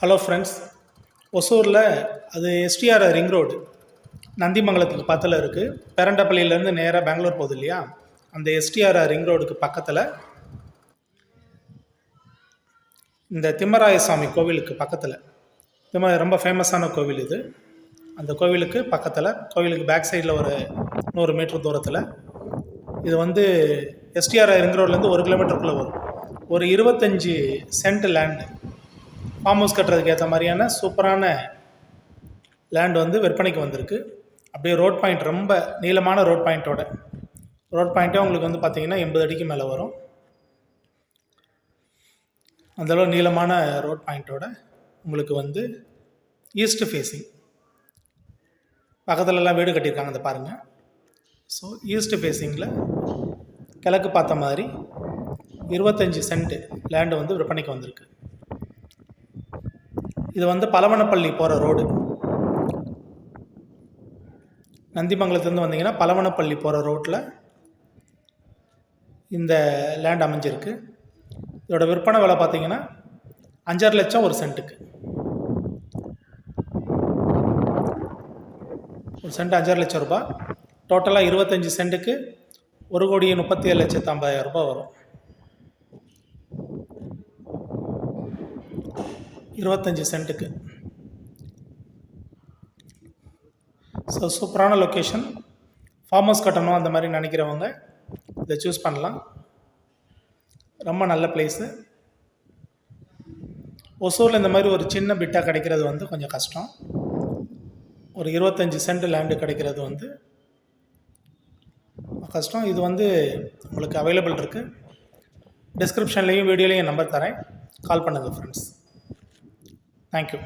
Hello friends, ஒசூரில் அது STR ring road நந்திமங்கலத்துக்கு பக்கத்தில் இருக்குது. பெரண்டப்பள்ளியிலேருந்து நேராக பெங்களூர் போகுது இல்லையா, அந்த எஸ்டிஆர் ரிங் ரோடுக்கு பக்கத்தில் இந்த திம்மராயசாமி கோவிலுக்கு பக்கத்தில் ரொம்ப ஃபேமஸான கோவில் இது. அந்த கோவிலுக்கு பக்கத்தில், கோவிலுக்கு பேக் சைடில் ஒரு 100 மீட்டர் தூரத்தில் இது எஸ்டிஆர் ரிங் ரோட்லேருந்து 1 கிலோமீட்டருக்குள்ளே வரும். ஒரு 25 சென்ட் லேண்டு, ஃபார்ம் ஹவுஸ் கட்டுறதுக்கு ஏற்ற மாதிரியான சூப்பரான லேண்ட் விற்பனைக்கு வந்திருக்கு. அப்படியே ரோட் பாயிண்ட், ரொம்ப நீளமான ரோட் பாயிண்ட்டே உங்களுக்கு பார்த்தீங்கன்னா 80 அடிக்கு மேலே வரும். அந்தளவு நீளமான ரோட் பாயிண்ட்டோட உங்களுக்கு ஈஸ்ட் ஃபேஸிங், பக்கத்துலலாம் வீடு கட்டியிருக்காங்க, அதை பாருங்கள். ஸோ ஈஸ்ட் ஃபேஸிங்கில் கிழக்கு பார்த்த மாதிரி 25 சென்ட் லேண்டு விற்பனைக்கு வந்திருக்கு. இது பலவனப்பள்ளி போகிற ரோடு. நந்திமங்கலத்துலேருந்து வந்தீங்கன்னா பலவனப்பள்ளி போகிற ரோட்டில் இந்த லேண்ட் அமைஞ்சிருக்கு. இதோட விற்பனை விலை பார்த்தீங்கன்னா 5.5 லட்சம் ஒரு சென்ட்டுக்கு. ஒரு சென்ட் 5.5 லட்சம் ரூபாய். டோட்டலாக 25 சென்ட்டுக்கு 1,37,50,000 ரூபாய் வரும். 25 சென்ட்டுக்கு. ஸோ சூப்பரான லொக்கேஷன். ஃபார்ம் ஹவுஸ் கட்டணும் அந்த மாதிரி நினைக்கிறவங்க இதை சூஸ் பண்ணலாம். ரொம்ப நல்ல பிளேஸு. ஒசூரில் இந்த மாதிரி ஒரு சின்ன பிட்டாக கிடைக்கிறது கொஞ்சம் கஷ்டம். ஒரு 25 சென்ட் லேண்டு கிடைக்கிறது கஷ்டம். இது உங்களுக்கு அவைலபிள் இருக்குது. டிஸ்கிரிப்ஷன்லேயும் வீடியோலையும் நம்பர் தரேன், கால் பண்ணுங்கள் ஃப்ரெண்ட்ஸ். Thank you.